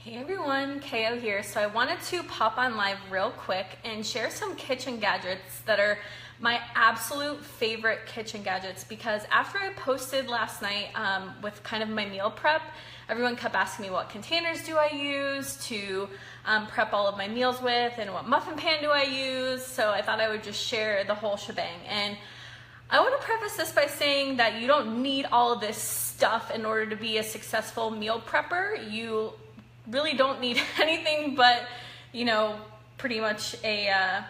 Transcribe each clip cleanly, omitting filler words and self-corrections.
Hey everyone, KO here. So I wanted to pop on live real quick and share some kitchen gadgets that are my absolute favorite kitchen gadgets, because after I posted last night with kind of my meal prep, everyone kept asking me what containers do I use to prep all of my meals with and what muffin pan do I use. So I thought I would just share the whole shebang. And I want to preface this by saying that you don't need all of this stuff in order to be a successful meal prepper. You really don't need anything but, pretty much a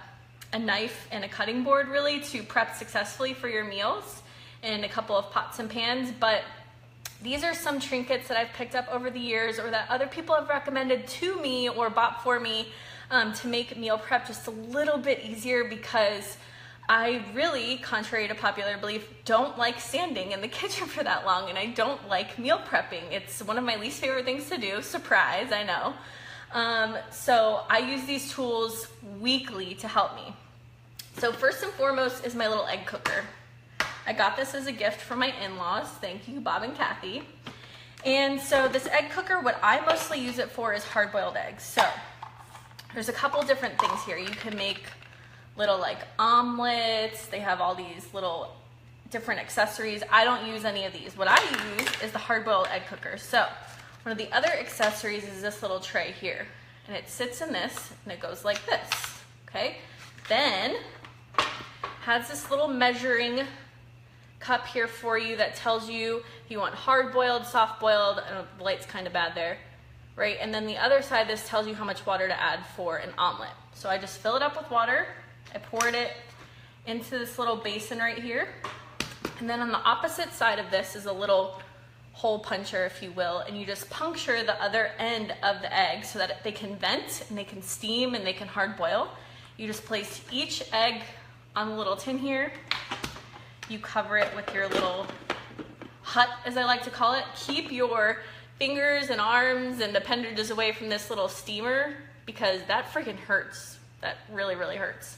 knife and a cutting board really to prep successfully for your meals, and a couple of pots and pans. But these are some trinkets that I've picked up over the years, or that other people have recommended to me or bought for me to make meal prep just a little bit easier, because I really, contrary to popular belief, don't like standing in the kitchen for that long, and I don't like meal prepping. It's one of my least favorite things to do. Surprise, I know. So I use these tools weekly to help me. So first and foremost is my little egg cooker. I got this as a gift from my in-laws. Thank you, Bob and Kathy. And so this egg cooker, what I mostly use it for is hard-boiled eggs. So there's a couple different things here. You can make little like omelets. They have all these little different accessories. I don't use any of these. What I use is the hard-boiled egg cooker. So one of the other accessories is this little tray here, and it sits in this, and it goes like this, okay? Then has this little measuring cup here for you that tells you if you want hard-boiled, soft-boiled. I don't know, the light's kind of bad there, right? And then the other side, this tells you how much water to add for an omelet. So I just fill it up with water. I poured it into this little basin right here. And then on the opposite side of this is a little hole puncher, if you will, and you just puncture the other end of the egg so that they can vent and they can steam and they can hard boil. You just place each egg on the little tin here. You cover it with your little hut, as I like to call it. Keep your fingers and arms and appendages away from this little steamer, because that freaking hurts. That really, really hurts.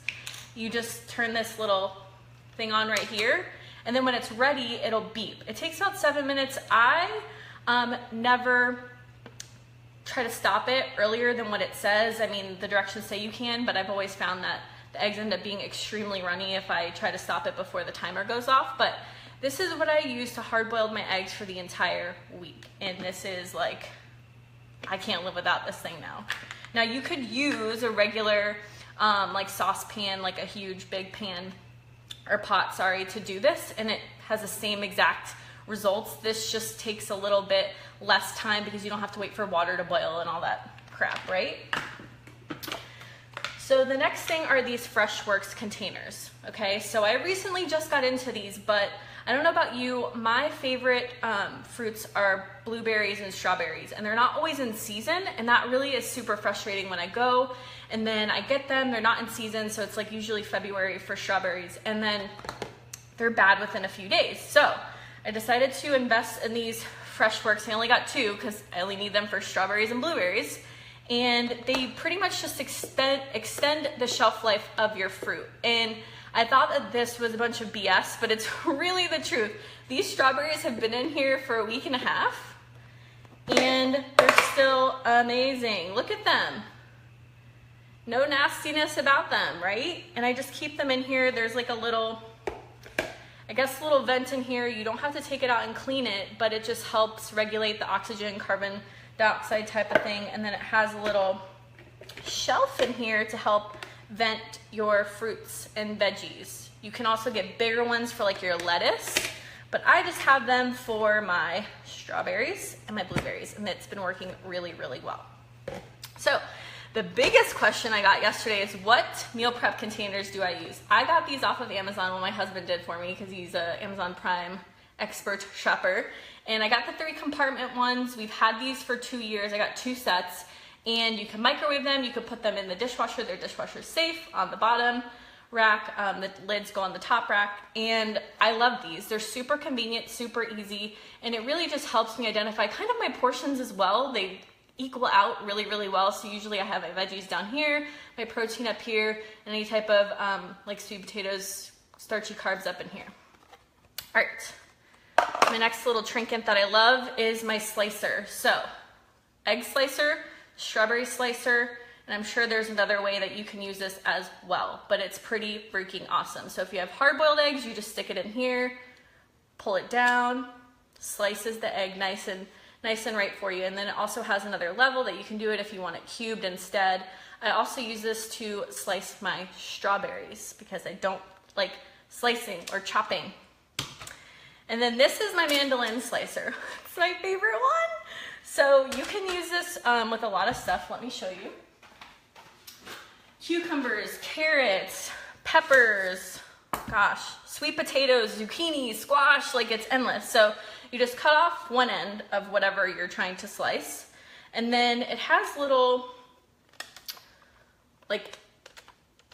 You just turn this little thing on right here, and then when it's ready, it'll beep. It takes about 7 minutes. I never try to stop it earlier than what it says. I mean, the directions say you can, but I've always found that the eggs end up being extremely runny if I try to stop it before the timer goes off. But this is what I use to hard-boil my eggs for the entire week. And this is like, I can't live without this thing now. Now you could use a regular like saucepan, like a huge big pan or pot, sorry, to do this, and it has the same exact results. This just takes a little bit less time because you don't have to wait for water to boil and all that crap, right? So the next thing are these Freshworks containers, okay? So I recently just got into these, but I don't know about you, my favorite fruits are blueberries and strawberries, and they're not always in season, and that really is super frustrating when I go and then I get them, they're not in season, so it's like usually February for strawberries, and then they're bad within a few days. So I decided to invest in these Freshworks. I only got two because I only need them for strawberries and blueberries, and they pretty much just extend the shelf life of your fruit. And I thought that this was a bunch of BS, but it's really the truth. These strawberries have been in here for a week and a half, and they're still amazing. Look at them. No nastiness about them, right? And I just keep them in here. There's like a little, I guess, little vent in here. You don't have to take it out and clean it, but it just helps regulate the oxygen, carbon dioxide type of thing. And then it has a little shelf in here to help vent your fruits and veggies. You can also get bigger ones for like your lettuce, but I just have them for my strawberries and my blueberries, and it's been working really, really well. So the biggest question I got yesterday is, what meal prep containers do I use? I got these off of Amazon, what my husband did for me, because he's an Amazon Prime expert shopper, and I got the 3-compartment ones. We've had these for 2 years. I got 2 sets. And you can microwave them, you can put them in the dishwasher. They're dishwasher safe on the bottom rack. The lids go on the top rack, and I love these. They're super convenient, super easy, and it really just helps me identify kind of my portions as well. They equal out really, really well. So usually I have my veggies down here, my protein up here, and any type of like sweet potatoes, starchy carbs up in here. All right, my next little trinket that I love is my slicer. So egg slicer, strawberry slicer, and I'm sure there's another way that you can use this as well, but it's pretty freaking awesome. So if you have hard-boiled eggs, you just stick it in here, pull it down, slices the egg nice and right for you. And then it also has another level that you can do it if you want it cubed instead. I also use this to slice my strawberries because I don't like slicing or chopping. And then this is my mandolin slicer. It's my favorite one. So you can use this with a lot of stuff. Let me show you. Cucumbers, carrots, peppers, gosh, sweet potatoes, zucchini, squash, like it's endless. So you just cut off one end of whatever you're trying to slice. And then it has little like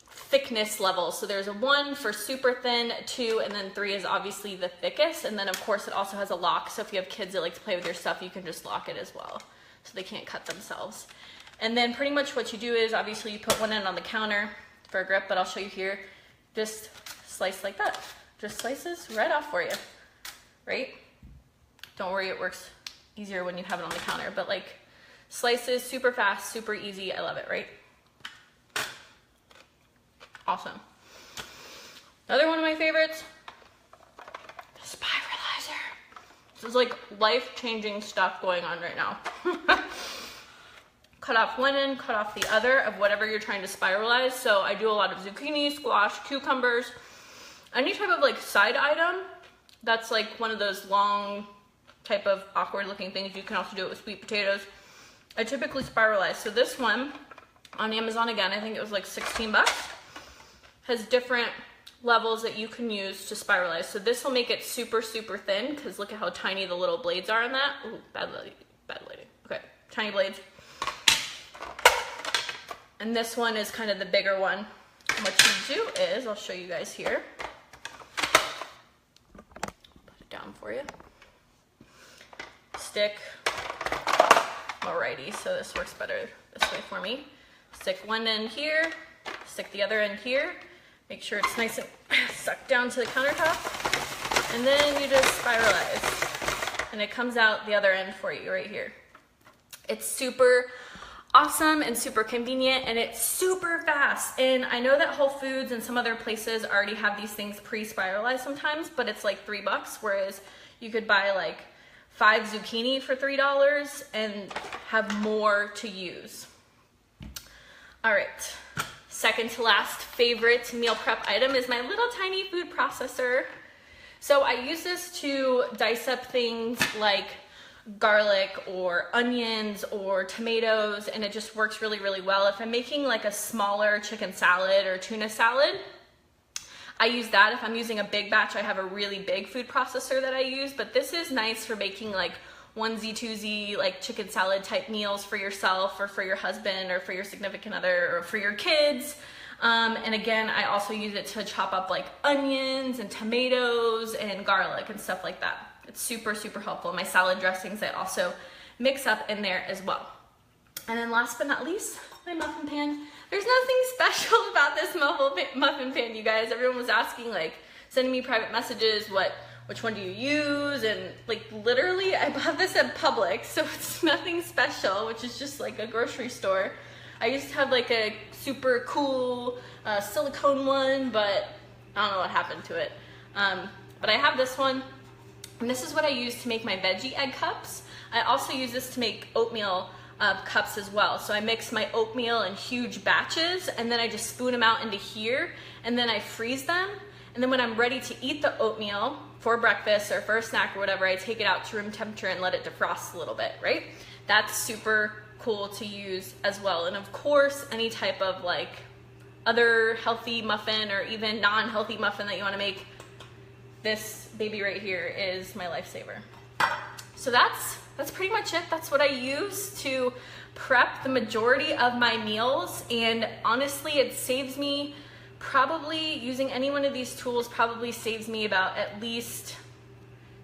thickness levels. So there's a 1 for super thin, 2, and then 3 is obviously the thickest. And then of course it also has a lock. So if you have kids that like to play with your stuff, you can just lock it as well, so they can't cut themselves. And then pretty much what you do is obviously you put one end on the counter for a grip, but I'll show you here. Just slice like that. Just slices right off for you, right? Don't worry, it works easier when you have it on the counter, but like slices super fast, super easy. I love it, right? Awesome. Another one of my favorites, the spiralizer. This is like life-changing stuff going on right now. Cut off one end, cut off the other of whatever you're trying to spiralize. So I do a lot of zucchini, squash, cucumbers, any type of like side item that's like one of those long type of awkward looking things. You can also do it with sweet potatoes. I typically spiralize. So this one on Amazon, again, I think it was like 16 bucks, has different levels that you can use to spiralize. So this will make it super, super thin because look at how tiny the little blades are in that. Ooh, bad lighting. Okay, tiny blades. And this one is kind of the bigger one. And what you do is, I'll show you guys here. Put it down for you. Stick, alrighty, so this works better this way for me. Stick one end here, stick the other end here. Make sure it's nice and sucked down to the countertop. And then you just spiralize. And it comes out the other end for you right here. It's super awesome and super convenient, and it's super fast. And I know that Whole Foods and some other places already have these things pre-spiralized sometimes, but it's like $3, whereas you could buy like 5 zucchini for $3 and have more to use. All right, second to last favorite meal prep item is my little tiny food processor. So I use this to dice up things like garlic or onions or tomatoes, and it just works really, really well. If I'm making like a smaller chicken salad or tuna salad, I use that. If I'm using a big batch, I have a really big food processor that I use, but this is nice for making like onesie, twosie, like chicken salad type meals for yourself or for your husband or for your significant other or for your kids. And again, I also use it to chop up like onions and tomatoes and garlic and stuff like that. It's super, super helpful. My salad dressings, I also mix up in there as well. And then last but not least, my muffin pan. There's nothing special about this muffin pan, you guys. Everyone was asking, like, sending me private messages, which one do you use? And like literally, I bought this at Publix, so it's nothing special, which is just like a grocery store. I used to have like a super cool silicone one, but I don't know what happened to it. But I have this one. And this is what I use to make my veggie egg cups. I also use this to make oatmeal cups as well. So I mix my oatmeal in huge batches, and then I just spoon them out into here, and then I freeze them. And then when I'm ready to eat the oatmeal for breakfast or for a snack or whatever, I take it out to room temperature and let it defrost a little bit, right? That's super cool to use as well. And of course, any type of like other healthy muffin or even non-healthy muffin that you want to make, this baby right here is my lifesaver. So that's pretty much it. That's what I use to prep the majority of my meals, and honestly it saves me, probably using any one of these tools probably saves me about at least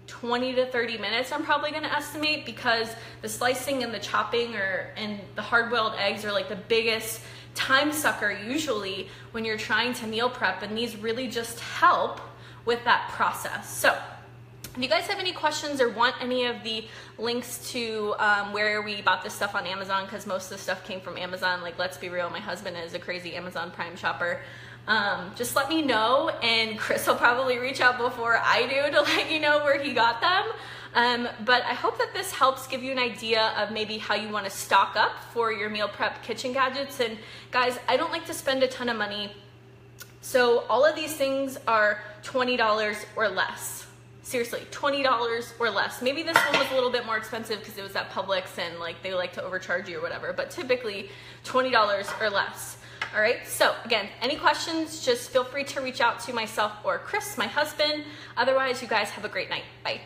20 to 30 minutes, I'm probably gonna estimate, because the slicing and the chopping and the hard-boiled eggs are like the biggest time sucker usually when you're trying to meal prep, and these really just help with that process. So If you guys have any questions or want any of the links to where we bought this stuff on Amazon, because most of the stuff came from Amazon, like, let's be real, my husband is a crazy Amazon Prime shopper. Just let me know, and Chris will probably reach out before I do to let you know where he got them. But I hope that this helps give you an idea of maybe how you want to stock up for your meal prep kitchen gadgets. And guys, I don't like to spend a ton of money, so all of these things are $20 or less. Seriously, $20 or less. Maybe this one was a little bit more expensive because it was at Publix and like they like to overcharge you or whatever, but typically $20 or less. All right, so again, any questions, just feel free to reach out to myself or Chris, my husband. Otherwise, you guys have a great night. Bye.